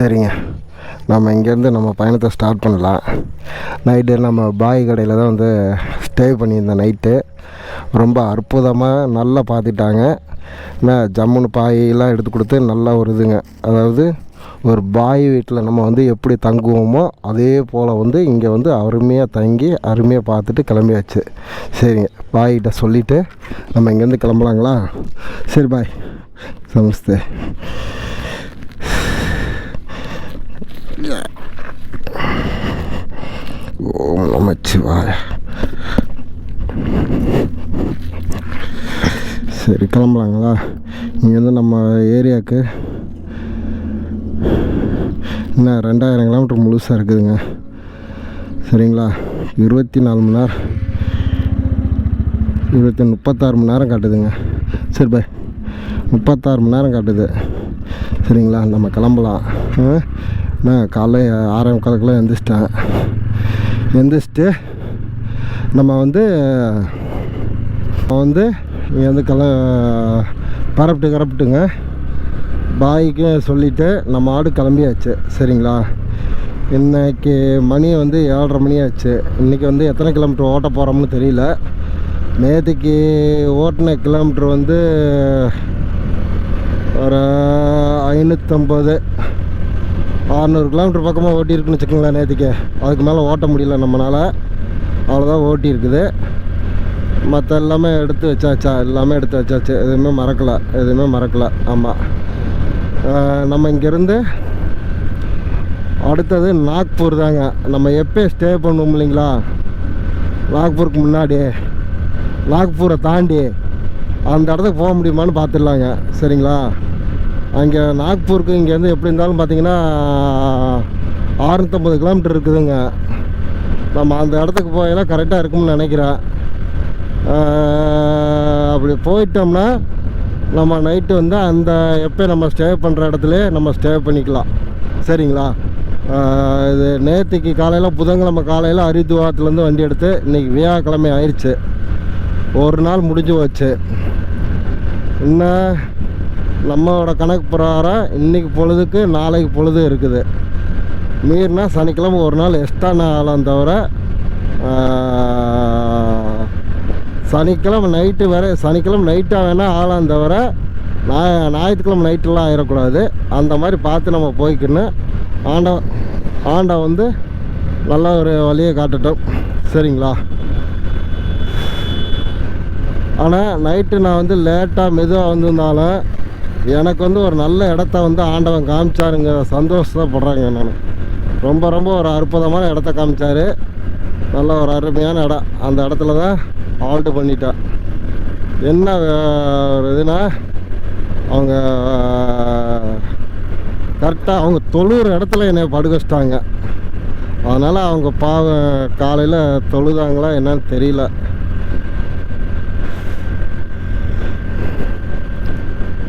சரிங்க, நம்ம இங்கேருந்து நம்ம பயணத்தை ஸ்டார்ட் பண்ணலாம். நைட்டு நம்ம பாய் கடையில் தான் வந்து ஸ்டே பண்ணியிருந்தேன். நைட்டு ரொம்ப அற்புதமாக நல்லா பார்த்துட்டாங்க. என்ன ஜம்முன்னு பாயெல்லாம் எடுத்து கொடுத்து நல்லா ஒரு இதுங்க. அதாவது ஒரு பாய் வீட்டில் நம்ம வந்து எப்படி தங்குவோமோ அதே போல் வந்து இங்கே வந்து அருமையாக தங்கி அருமையாக பார்த்துட்டு கிளம்பியாச்சு. சரிங்க, பாய்கிட்ட சொல்லிவிட்டு நம்ம இங்கேருந்து கிளம்பலாங்களா? சரி பாய், நமஸ்தே. ஓம் நமச்சிவாய. சரி, கிளம்பலாங்களா? இங்கேருந்து நம்ம ஏரியாவுக்கு இன்னும் 2000 கிலோமீட்டர் முழுசாக இருக்குதுங்க. சரிங்களா? 24 மணி நேரம் 36 மணி நேரம் காட்டுதுங்க. சரி பாய், 36 மணி நேரம் காட்டுது. சரிங்களா? நம்ம கிளம்பலாம். நான் காலைல 6:45 எந்திரிச்சிட்டு நம்ம வந்து இங்கே வந்து பரப்பிட்டுங்க பாய்க்கு சொல்லிவிட்டு நம்ம ஆடு கிளம்பியாச்சு. சரிங்களா? இன்றைக்கி மணி வந்து 7:30 மணி ஆச்சு. இன்றைக்கி வந்து எத்தனை கிலோமீட்டர் ஓட்ட போகிறோம்னு தெரியல. நேற்றுக்கு ஓட்டின கிலோமீட்டர் வந்து ஒரு 550 600 கிலோமீட்டர் பக்கமாக ஓட்டியிருக்குன்னு வச்சுக்கோங்களேன். நேற்றுக்கு அதுக்கு மேலே ஓட்ட முடியல நம்மளால். அவ்வளோதான் ஓட்டியிருக்குது. மற்ற எல்லாமே எடுத்து வச்சாச்சா? எல்லாமே எடுத்து வச்சாச்சு. எதுவுமே மறக்கலை. ஆமாம், நம்ம இங்கேருந்து அடுத்தது நாக்பூர் தாங்க. நம்ம எப்போ ஸ்டே பண்ணுவோம் இல்லைங்களா? நாக்பூருக்கு முன்னாடி நாக்பூரை தாண்டி அந்த இடத்துக்கு போக முடியுமான்னு பார்த்துடலாங்க. சரிங்களா? அங்கே நாக்பூருக்கு இங்கேருந்து எப்படி இருந்தாலும் பார்த்திங்கன்னா 650 கிலோமீட்டர் இருக்குதுங்க. நம்ம அந்த இடத்துக்கு போயெல்லாம் கரெக்டாக இருக்கும்னு நினைக்கிறேன். அப்படி போயிட்டோம்னா நம்ம நைட்டு வந்து அந்த எப்போ நம்ம ஸ்டே பண்ணுற இடத்துல நம்ம ஸ்டே பண்ணிக்கலாம். சரிங்களா? இது நேற்றுக்கு காலையில் புதன்கிழமை காலையில் ஹரித்வாரத்துலேருந்து வண்டி எடுத்து இன்றைக்கி வியாழக்கிழமை ஆயிடுச்சு. ஒரு நாள் முடிஞ்சு போச்சு. இன்னும் நம்மளோட கணக்கு பிரகாரம் இன்றைக்கி பொழுதுக்கு நாளைக்கு பொழுது இருக்குது. மீறினா சனிக்கிழமை ஒரு நாள் எக்ஸ்ட்ரா நாளாம் தவிர சனிக்கிழமை நைட்டாக வேணால் ஆளாம் தவிர ஞாயிற்றுக்கிழமை நைட்டெல்லாம் ஆயிடக்கூடாது. அந்த மாதிரி பார்த்து நம்ம போய்க்கணும். ஆண்டவன் வந்து நல்ல ஒரு வழியை காட்டட்டும். சரிங்களா? ஆனால் நைட்டு நான் வந்து லேட்டாக மெதுவாக வந்திருந்தாலும் எனக்கு வந்து ஒரு நல்ல இடத்த வந்து ஆண்டவன் காமிச்சாருங்க. சந்தோஷப்படுறாங்க. நான் ரொம்ப ஒரு அற்புதமான இடத்த காமிச்சார். நல்ல ஒரு அருமையான இடம். அந்த இடத்துல தான் ஆல்ட்டு பண்ணிட்டேன். என்ன ஒரு இதுனா, அவங்க கரெக்டாக அவங்க தொழுகிற இடத்துல என்னை படுக்க வச்சிட்டாங்க. அதனால் அவங்க காலையில் தொழுதாங்களா என்னன்னு தெரியல.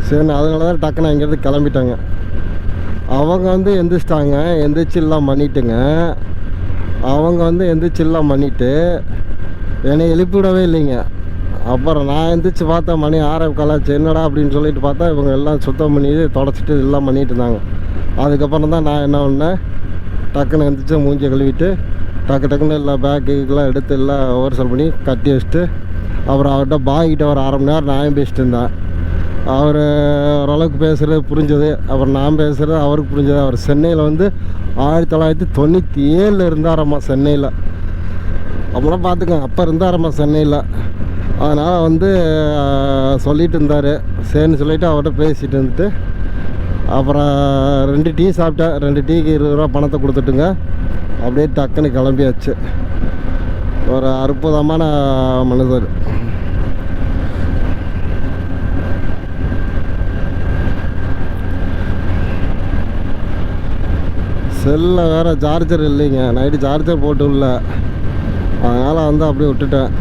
சரி, அதனால தான் டக்குன்னு இங்கேருந்து கிளம்பிட்டாங்க. அவங்க வந்து எந்திரிச்சிட்டாங்க. எந்திரிச்சில்லாம் பண்ணிட்டுங்க. அவங்க வந்து எந்திரிச்சில்லாம் பண்ணிவிட்டு என்னை எழுப்பி விடவே இல்லைங்க. அப்புறம் நான் எந்திரிச்சு பார்த்தேன், மணி 6:45 என்னடா அப்படின்னு சொல்லிட்டு பார்த்தா இவங்க எல்லாம் சுத்தம் பண்ணி தொடச்சிட்டு எல்லாம் பண்ணிட்டு இருந்தாங்க. அதுக்கப்புறம் தான் நான் என்ன பண்ணேன், டக்குன்னு எந்திரிச்சு மூஞ்சி கழுவிட்டு டக்குன்னு எல்லாம் பேக்குக்கெல்லாம் எடுத்து எல்லாம் ஓவர்சல் பண்ணி கட்டி வச்சுட்டு அப்புறம் அவர்கிட்ட பாய்கிட்ட ஒரு 1/2 மணி நேரம் நான் பேசிட்டு இருந்தேன். அவர் ஓரளவுக்கு பேசுகிறது புரிஞ்சது. அப்புறம் நான் பேசுகிறது அவருக்கு புரிஞ்சது. அவர் சென்னையில் வந்து 1997 இருந்தாரம்மா சென்னையில். அப்புறம் பார்த்துக்கோங்க, அப்போ இருந்தாரம்மா சென்னையில். அதனால் வந்து சொல்லிகிட்டு இருந்தார். சரின்னு சொல்லிவிட்டு அவர்கிட்ட பேசிகிட்டு இருந்துட்டு அப்புறம் 2 டீ சாப்பிட்டேன். 2 டீக்கு 20 ரூபா பணத்தை கொடுத்துட்டுங்க அப்படியே டக்குன்னு கிளம்பியாச்சு. ஒரு அற்புதமான மனிதர். செல்லில் வேறு சார்ஜர் இல்லைங்க. நைட்டு சார்ஜர் போட்டு இல்லை. அதனால் வந்து அப்படியே விட்டுட்டேன்.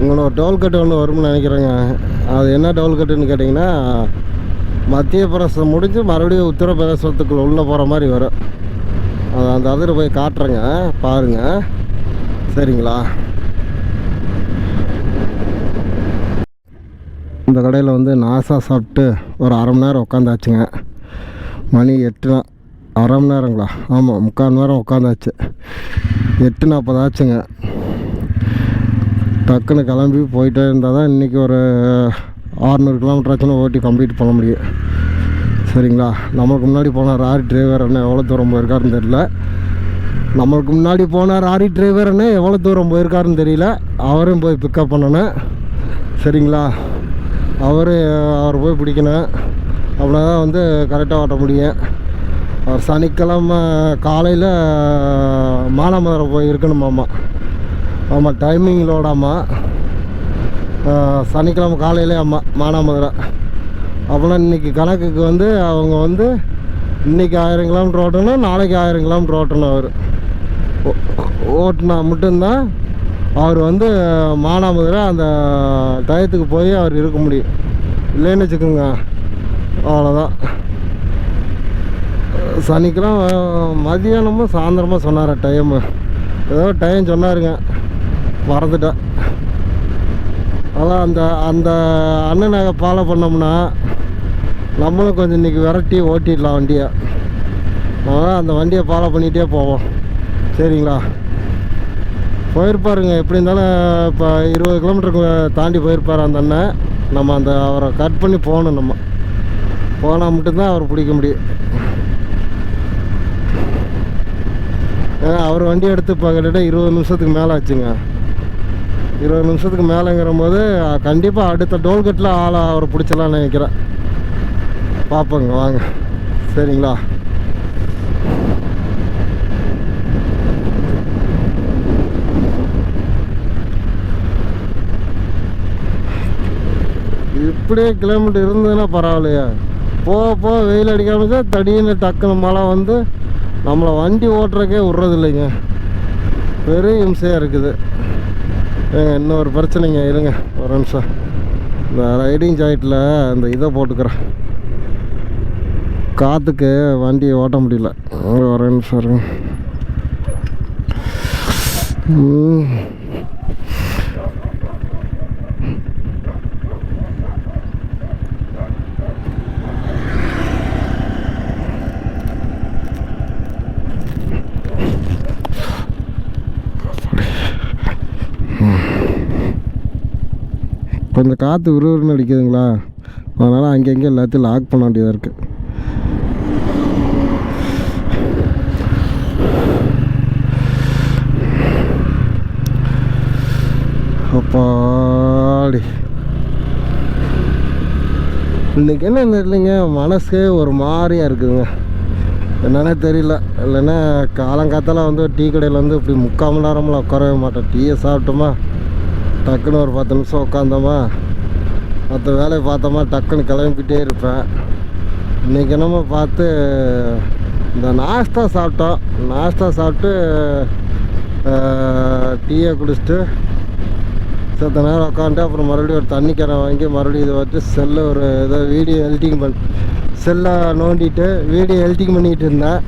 உங்களோட டோல்கட்டு ஒன்று வரும்னு நினைக்கிறேங்க. அது என்ன டோல்கட்டுன்னு கேட்டிங்கன்னா, மத்திய பிரதேசம் முடிஞ்சு மறுபடியும் உத்தரப்பிரதேசத்துக்குள்ளே உள்ளே போகிற மாதிரி வரும். அந்த அதில் போய் காட்டுறேங்க, பாருங்கள். சரிங்களா? இந்த கடையில் வந்து நாசா சாப்பிட்டு ஒரு அரை மணி நேரம் உட்காந்தாச்சுங்க. மணி 8, அரை மணி நேரங்களா? ஆமாம், 3/4 மணி நேரம் உட்காந்தாச்சு. 8:40 ஆச்சுங்க. டக்குன்னு கிளம்பி போயிட்டே இருந்தால் தான் இன்றைக்கி ஒரு 600 கிலோமீட்டராச்சும் ஓட்டி கம்ப்ளீட் பண்ண முடியும். சரிங்களா? நம்மளுக்கு முன்னாடி போன லாரி டிரைவர் அண்ணன் எவ்வளோ தூரம் போயிருக்காருன்னு தெரியல. நம்மளுக்கு முன்னாடி போன லாரி டிரைவர் அண்ணன் எவ்வளோ தூரம் போயிருக்காருன்னு தெரியல. அவரையும் போய் பிக்கப் பண்ணணும். சரிங்களா? அவர் போய் பிடிக்கணும். அப்படின்னா தான் வந்து கரெக்டாக ஓட்ட முடியும். அவர் சனிக்கிழமை காலையில் மானாமதுரை போய் இருக்கணுமாம்மா. ஆமாம், டைமிங்களோடாம்மா. சனிக்கிழமை காலையிலே மானாமதுரை. அப்படின்னா இன்றைக்கி கணக்குக்கு வந்து அவங்க வந்து இன்றைக்கி 1000 கிலோமீட்டர் ஓட்டணும், நாளைக்கு 1000 கிலோமீட்டர் ஓட்டணும். அவர் ஓட்டினா மட்டும்தான் அவர் வந்து மானாமதுரை அந்த டயத்துக்கு போய் அவர் இருக்க முடியும். இல்லைன்னு வச்சுக்கோங்க, அவ்வளோதான். சனிக்கிழமை மதியானமும் சாயந்தரமாக சொன்னார் டைமு. ஏதோ டைம் சொன்னாருங்க, மறந்துட்டேன். அதான் அந்த அண்ணனை ஃபாலோ பண்ணோம்னா நம்மளும் கொஞ்சம் இன்றைக்கி விரட்டி ஓட்டிடலாம் வண்டியை. அதனால் அந்த வண்டியை ஃபாலோ பண்ணிகிட்டே போவோம். சரிங்களா? போயிருப்பாருங்க, எப்படி இருந்தாலும் இப்போ 20 கிலோமீட்டருக்கு தாண்டி போயிருப்பார் அந்த அண்ணன். நம்ம அவரை கட் பண்ணி போகணும். நம்ம போனால் மட்டும்தான் அவரை பிடிக்க முடியும். ஏன்னா அவர் வண்டி எடுத்து இப்போ கிட்டத்தட்ட 20 நிமிஷத்துக்கு மேலே ஆச்சுங்க. 20 நிமிஷத்துக்கு மேலேங்கிற போது கண்டிப்பாக அடுத்த டோல்கேட்டில் அவரை பிடிச்சலான்னு நினைக்கிறேன். பார்ப்போங்க, வாங்க. சரிங்களா? இப்படியே கிலோமீட்டர் இருந்ததுன்னா பரவாயில்லையா? போக வெயில் அடிக்காம திடீர்னு டக்குனு மழை வந்து நம்மளை வண்டி ஓட்டுறக்கே விட்றது இல்லைங்க. பெரிய இம்சையாக இருக்குது. இன்னொரு பிரச்சனைங்க, இருங்க ஒரு நிமிஷம். இந்த ரைடிங் ஜாக்கெட்டில் இந்த இதை போட்டுக்கிறேன், காற்றுக்கு வண்டியை ஓட்ட முடியல. ஒரு நிமிஷம் இருங்க. கொஞ்சம் காற்று விறுவிறுன்னு அடிக்குதுங்களா, அதனால் அங்கங்கே எல்லாத்தையும் லாக் பண்ண வேண்டியதாக இருக்குது. அப்பாடி இன்றைக்கி என்ன இல்லைங்க, மனசு ஒரு மாதிரியாக இருக்குதுங்க. என்னென்னே தெரியல. இல்லைன்னா காலங்காத்தால் வந்து டீ கடையில் வந்து இப்படி 3/4 மணி நேரமெல்லாம் உட்காரவே மாட்டேன். டீயை சாப்பிட்டோமா, டக்குன்னு ஒரு 10 நிமிஷம் உட்காந்தோமா, மற்ற வேலையை பார்த்தோமா, டக்குன்னு கிளம்பிக்கிட்டே இருப்பேன். இன்றைக்கி என்னமோ பார்த்து இந்த நாஸ்தா சாப்பிட்டோம். நாஸ்தா சாப்பிட்டு டீயை குடிச்சிட்டு சத்த நேரம் உட்காந்துட்டு அப்புறம் மறுபடியும் ஒரு தண்ணி கேனை வாங்கி மறுபடியும் இதை வச்சு செல்லை ஒரு ஏதோ வீடியோ எடிட்டிங் செல்லை நோண்டிட்டு வீடியோ எடிட்டிங் பண்ணிகிட்டு இருந்தேன்.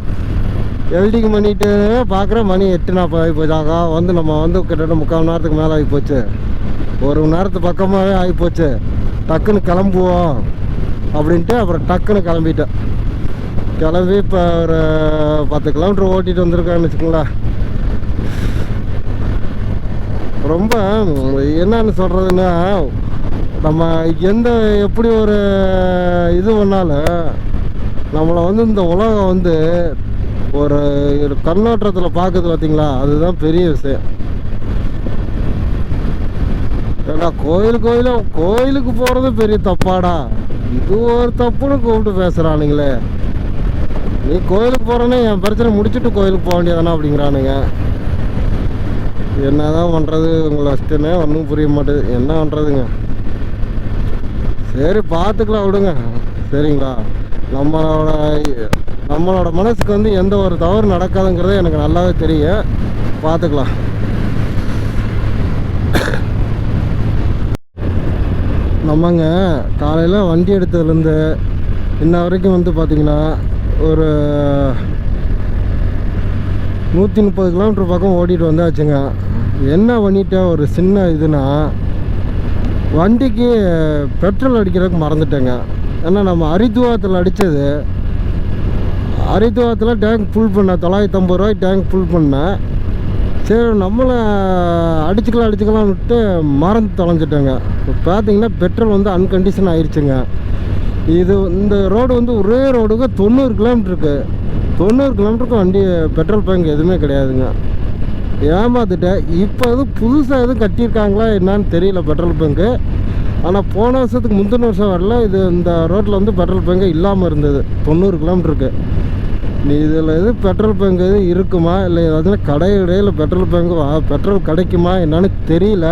எடிட்டிங் பண்ணிவிட்டு பார்க்குற மணி 8:40 ஆகிப்போச்சாக்கா. வந்து நம்ம வந்து கிட்டத்தட்ட 3/4 மணி நேரத்துக்கு மேலே ஆகிப்போச்சு. 1 மணி நேரத்துக்கு பக்கமாகவே ஆகிப்போச்சு. டக்குன்னு கிளம்புவோம் அப்படின்ட்டு அப்புறம் டக்குன்னு கிளம்பிட்டேன். கிளம்பி இப்போ ஒரு 10 கிலோமீட்டர் ஓட்டிகிட்டு வந்திருக்கேன்னு வச்சுக்கோங்களேன். ரொம்ப என்னன்னு சொல்கிறதுன்னா, நம்ம எப்படி ஒரு இது பண்ணாலும் நம்மளை வந்து இந்த உலகம் வந்து ஒரு கண்ணோட்டத்தில் பார்க்குது பார்த்தீங்களா, அதுதான் பெரிய விஷயம். ஏன்னா கோயிலுக்கு போகிறது பெரிய தப்பாடா, இது ஒரு தப்புன்னு கூப்பிட்டு பேசுகிறானுங்களே. நீ கோயிலுக்கு போகிறேன்னு என் பிரச்சனை முடிச்சுட்டு கோயிலுக்கு போக வேண்டியதானே அப்படிங்கிறானுங்க. என்ன தான் பண்ணுறது, உங்களை வச்சுட்டுனே ஒன்றும் புரிய மாட்டேது. என்ன பண்ணுறதுங்க? சரி பார்த்துக்கலாம், விடுங்க. சரிங்களா? நம்மளோட மனசுக்கு வந்து எந்த ஒரு தவறு நடக்காதுங்கிறது எனக்கு நல்லாவே தெரியும். பார்த்துக்கலாம். நம்மங்க காலையில் வண்டி எடுத்ததுலேருந்து இன்ன வரைக்கும் வந்து பார்த்திங்கன்னா ஒரு 130 கிலோமீட்டர் பக்கம் ஓட்டிகிட்டு வந்தாச்சுங்க. என்ன பண்ணிட்டேன் ஒரு சின்ன இதுனா, வண்டிக்கு பெட்ரோல் அடிக்கிறதுக்கு மறந்துட்டேங்க. ஏன்னா நம்ம ஹரித்வாரத்தில் அடித்தது, ஹரித்வாரத்தில் டேங்க் ஃபுல் பண்ணேன், 950 ரூபாய்க்கு டேங்க் ஃபுல் பண்ணேன். சரி நம்மளை அடிச்சுக்கலாம் விட்டு மறந்து தொலைஞ்சிட்டேங்க. இப்போ பார்த்தீங்கன்னா பெட்ரோல் வந்து அன்கண்டிஷன் ஆயிடுச்சுங்க. இந்த ரோடு வந்து ஒரே ரோடுக்கு 90 கிலோமீட்டருக்கு 90 கிலோமீட்டருக்கு வண்டி பெட்ரோல் பங்க் எதுவுமே கிடையாதுங்க. ஏமாத்துட்டேன். இப்போ எதுவும் புதுசாக எதுவும் கட்டியிருக்காங்களா என்னான்னு தெரியல பெட்ரோல் பங்கு. ஆனால் போன வருஷத்துக்கு முந்தின வருஷம் வரல, இந்த ரோட்டில் வந்து பெட்ரோல் பங்கு இல்லாமல் இருந்தது 90 கிலோமீட்டருக்கு. நீ இதில் எது பெட்ரோல் பங்கு எது இருக்குமா, இல்லை ஏதாவது கடையில் பெட்ரோல் பங்கு பெட்ரோல் கிடைக்குமா என்னான்னு தெரியல.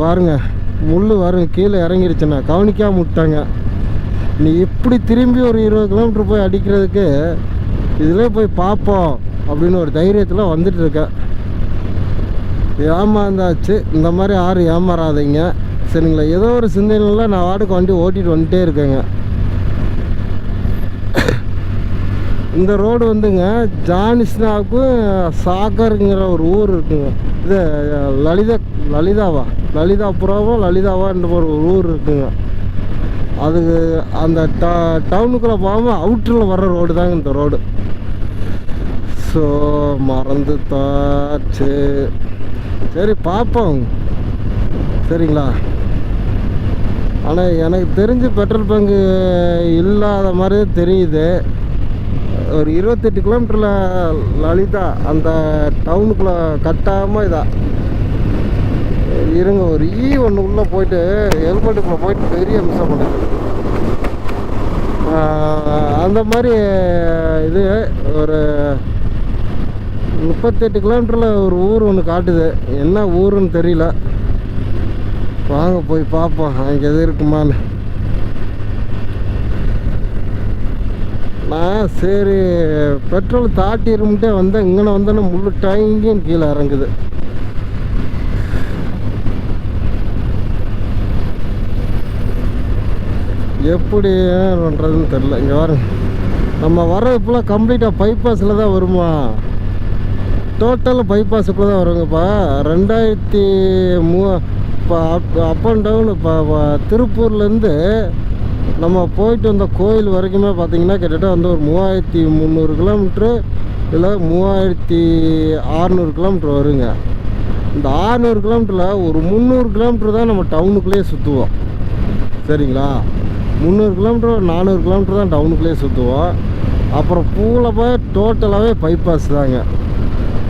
வாருங்க வாருங்க கீழே இறங்கிருச்சுண்ணா, கவனிக்காமல் விட்டாங்க. நீ இப்படி திரும்பி ஒரு 20 கிலோமீட்டர் போய் அடிக்கிறதுக்கு இதிலே போய் பார்ப்போம் அப்படின்னு ஒரு தைரியத்தில் வந்துட்டு இருக்கேன். ஏமாந்தாச்சு. இந்த மாதிரி யாரும் ஏமாறாதீங்க சரிங்களா. ஏதோ ஒரு சிந்தனையில் நான் வாடகை வண்டி ஓட்டிகிட்டு வந்துட்டே இருக்கேங்க. இந்த ரோடு வந்துங்க ஜானிஸ்னாவுக்கும் சாகருங்கிற ஒரு ஊர் இருக்குங்க. இது லலிதாவான்ற ஒரு ஊர் இருக்குங்க. அதுக்கு அந்த டவுனுக்குள்ளே போகாமல் அவுட்டரில் வர்ற ரோடு தாங்க இந்த ரோடு. ஸோ மறந்து தாச்சு. சரி பார்ப்போம் சரிங்களா. ஆனால் எனக்கு தெரிஞ்சு பெட்ரோல் பங்கு இல்லாத மாதிரியே தெரியுது. ஒரு 28 கிலோமீட்டரில் லலிதா அந்த டவுனுக்குள்ளே கட்டாமல் இதா இருங்க. ஒரு ஒன்று உள்ளே போயிட்டு ஹெல்மெட்டுக்குள்ளே போயிட்டு பெரிய மிஸ்ஸாக பண்ணுது. அந்த மாதிரி இது ஒரு 38 கிலோமீட்டரில் ஒரு ஊர் ஒன்று காட்டுது. என்ன ஊருன்னு தெரியல. வாங்க போய் பார்ப்போம் அங்கே எது இருக்குமான்னு. நான் சரி பெட்ரோல் தாட்டிருந்துட்டே வந்தேன். இங்கே வந்தேன்னா முழு டேங்கும் கீழே இறங்குது. எப்படி பண்ணுறதுன்னு தெரில. இங்கே பாருங்க, நம்ம வர இப்போலாம் கம்ப்ளீட்டாக பைபாஸில் தான் வருமா, டோட்டல் பைபாஸுக்குள்ளே தான் வருங்கப்பா. 2003 இப்போ அப் அண்ட் டவுன் இப்போ திருப்பூர்லேருந்து நம்ம போயிட்டு வந்த கோயில் வரைக்குமே பார்த்திங்கன்னா கிட்டத்தட்ட வந்து ஒரு 3300 கிலோமீட்ரு இல்லை 3600 கிலோமீட்ரு வருங்க. இந்த 600 கிலோமீட்டரில் ஒரு 300 கிலோமீட்ரு தான் நம்ம டவுனுக்குள்ளேயே சுற்றுவோம் சரிங்களா. 300 கிலோமீட்டர் 400 கிலோமீட்டர் தான் டவுனுக்குள்ளேயே சுற்றுவோம். அப்புறம் பூவில் போய் டோட்டலாகவே பைபாஸ் தாங்க.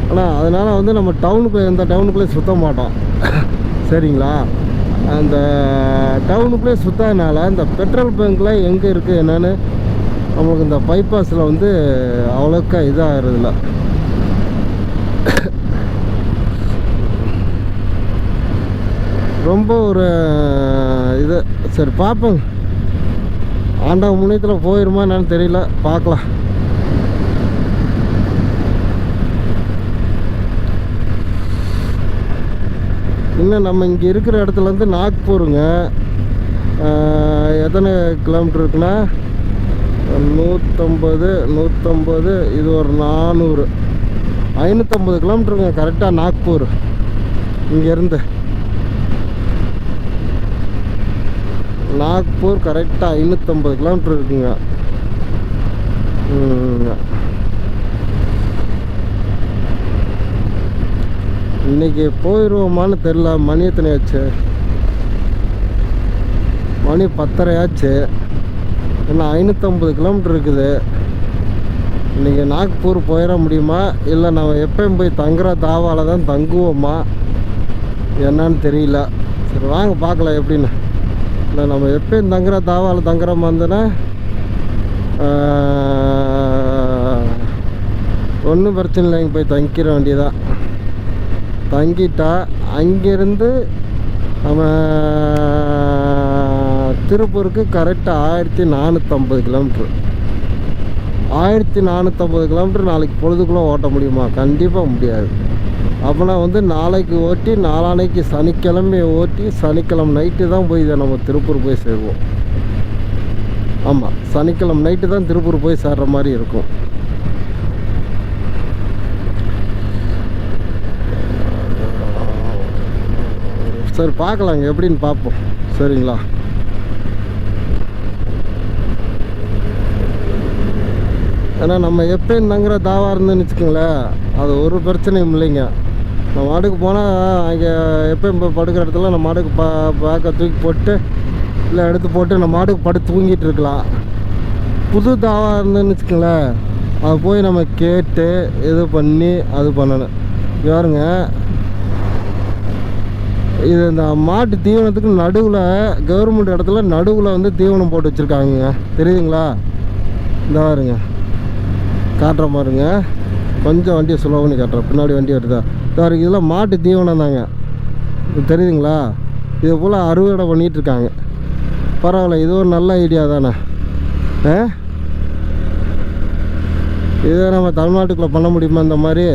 ஆனால் அதனால் வந்து நம்ம டவுனுக்குள்ளே எந்த டவுனுக்குள்ளேயே சுற்ற மாட்டோம் சரிங்களா. அந்த டவுனுக்குள்ளே சுற்றதுனால இந்த பெட்ரோல் பங்க்கில் எங்கே இருக்குது என்னென்னு நம்மளுக்கு இந்த பைபாஸில் வந்து அவ்வளோக்கா இதாகிறதில்ல. ரொம்ப ஒரு இது. சரி பார்ப்போங்க, ஆண்டவ முனையத்தில் போயிடுமா என்னன்னு தெரியல, பார்க்கலாம். இன்னும் நம்ம இங்கே இருக்கிற இடத்துலேருந்து நாக்பூருங்க எத்தனை கிலோமீட்டர் இருக்குன்னா 150 இது ஒரு 400 550 கிலோமீட்டருங்க கரெக்டாக நாக்பூர். இங்கேருந்து நாக்பூர் கரெக்டாக 550 கிலோமீட்டர் இருக்குங்க. இன்றைக்கி போயிடுவோமான்னு தெரில. மணி எத்தனை ஆச்சு? மணி 10:30 ஆச்சு. ஏன்னா 550 கிலோமீட்டர் இருக்குது. இன்றைக்கி நாக்பூர் போயிட முடியுமா, இல்லை நம்ம எப்பயும் போய் தங்குற தாவாவில் தான் தங்குவோமா என்னன்னு தெரியல. சரி வாங்க பார்க்கலாம் எப்படின்னு. இல்லை நம்ம எப்பயும் தங்குற தாவாவில் தங்குற மாதிரி இருந்தேன்னா ஒன்றும் பிரச்சனை இல்லை, இங்கே போய் தங்கிக்கிற வேண்டியதான். தங்கிட்டா அங்கேருந்து நம்ம திருப்பூருக்கு கரெக்டாக 1450 கிலோமீட்ரு. 1450 கிலோமீட்டர் நாளைக்கு பொழுதுக்குள்ளே ஓட்ட முடியுமா? கண்டிப்பாக முடியாது. அப்போனா வந்து நாளைக்கு ஓட்டி நாளானைக்கு சனிக்கிழமை ஓட்டி சனிக்கிழமை நைட்டு தான் போய் இதை நம்ம திருப்பூர் போய் சேருவோம். ஆமாம், சனிக்கிழமை நைட்டு தான் திருப்பூர் போய் சேர்ற மாதிரி இருக்கும். சரி பார்க்கலாங்க எப்படின்னு பார்ப்போம். சரிங்களா? ஏன்னா நம்ம எப்பயும் தங்குற தாவா இருந்துன்னு வச்சுக்கோங்களேன், அது ஒரு பிரச்சனையும் இல்லைங்க. நம்ம மாட்டுக்கு போனால் அங்கே எப்பயும் படுக்கிற இடத்துல நம்ம மாட்டுக்கு பேக்கை தூக்கி போட்டு இல்லை எடுத்து போட்டு நம்ம மாட்டுக்கு படுத்து தூங்கிட்டு இருக்கலாம். புது தாவா இருந்துன்னு வச்சுக்கோங்களேன், அதை போய் நம்ம கேட்டு இது பண்ணி அது பண்ணணும். பாருங்க, இது இந்த மாட்டு தீவனத்துக்கு நடுவில் கவர்மெண்ட் இடத்துல நடுவில் வந்து தீவனம் போட்டு வச்சுருக்காங்க. தெரியுதுங்களா? இந்த பாருங்க, காட்டுற பாருங்க. கொஞ்சம் வண்டியை ஸ்லோ பண்ணி காட்டுறேன், பின்னாடி வண்டி வருதா? பாருங்க, இதெல்லாம் மாட்டு தீவனம் தாங்க. இது தெரியுதுங்களா? இது போல் அறுவடை பண்ணிகிட்ருக்காங்க. பரவாயில்ல, இது ஒரு நல்ல ஐடியா தானே. இதை நம்ம தமிழ்நாட்டுக்குள்ளே பண்ண முடியுமா? இந்த மாதிரி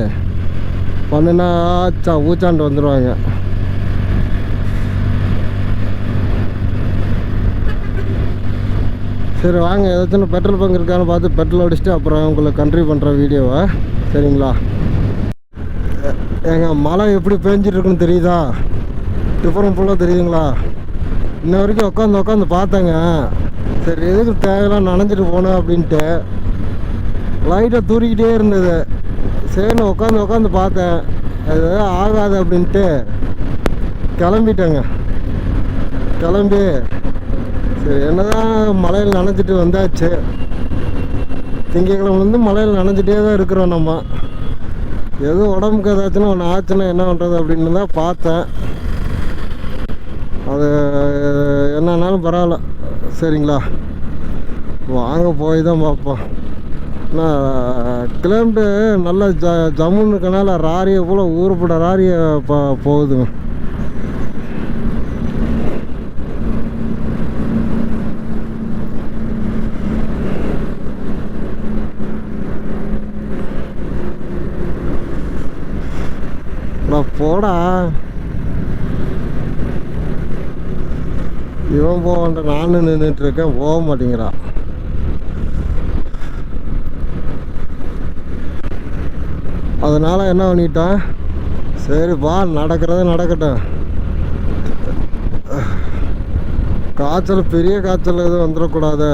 பண்ணுனா ஊச்சாண்டு வந்துடுவாங்க. சரி வாங்க, ஏதாச்சும் பெட்ரோல் பங்க் இருக்கான்னு பார்த்து பெட்ரோல் அடிச்சுட்டு அப்புறம் உங்களுக்கு கண்ட்ரிவியூ பண்ணுற வீடியோவை. சரிங்களா? ஏங்க மழை எப்படி பேஞ்சிட்டு இருக்குன்னு தெரியுதா? டிஃபரெண்ட் ஃபுல்லாக தெரியுதுங்களா? இன்ன வரைக்கும் உட்காந்து பார்த்தேங்க. சரி எதுக்கு தேவையெல்லாம் நனைஞ்சிட்டு போனேன் அப்படின்ட்டு லைட்டாக தூரிக்கிட்டே இருந்தது. சரி உட்காந்து பார்த்தேன், அது ஆகாது அப்படின்ட்டு கிளம்பிட்டேங்க. கிளம்பி சரி என்னதான் மழையில் நனைஞ்சிட்டு வந்தாச்சு. திங்கக்கிழமை மழையில் நனைஞ்சிட்டே தான் இருக்கிறோம் நம்ம. எதுவும் உடம்புக்கு ஏதாச்சுன்னா ஒன்று ஆச்சுன்னா என்ன பண்ணுறது அப்படின்னு தான் பார்த்தேன். அது என்னன்னாலும் பரவாயில்ல. சரிங்களா? வாங்க போய் தான் பார்ப்போம். நான் கிளம்பிட்டு நல்லா ஜம்முன்னு இருக்கனால ராரியை போல் ஊருப்பட ராரியை போகுதுங்க. போடா, இவன் போவன்ற நானும் நின்றுட்டு இருக்கேன், போக மாட்டேங்கிறான். அதனால என்ன பண்ணிட்டான், சரிப்பா நடக்கிறது நடக்கட்டும். காய்ச்சல் பெரிய காய்ச்சல் எதுவும் வந்துடக்கூடாது.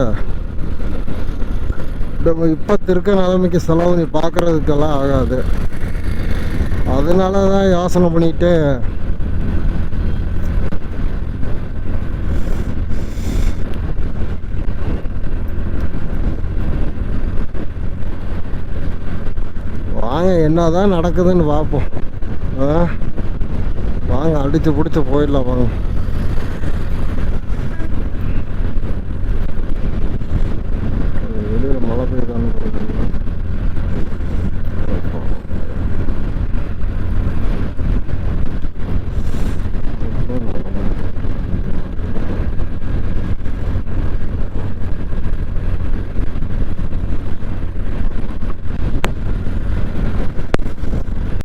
நம்ம இப்போ இருக்க நிலைமைக்கு செலவு நீ பார்க்குறதுக்கெல்லாம் ஆகாது. அதனால தான் யோசனை பண்ணிட்டு வாங்க என்னதான் நடக்குதுன்னு பார்ப்போம். வாங்க அடிச்சு பிடிச்சி போயிடலாம் வாங்க.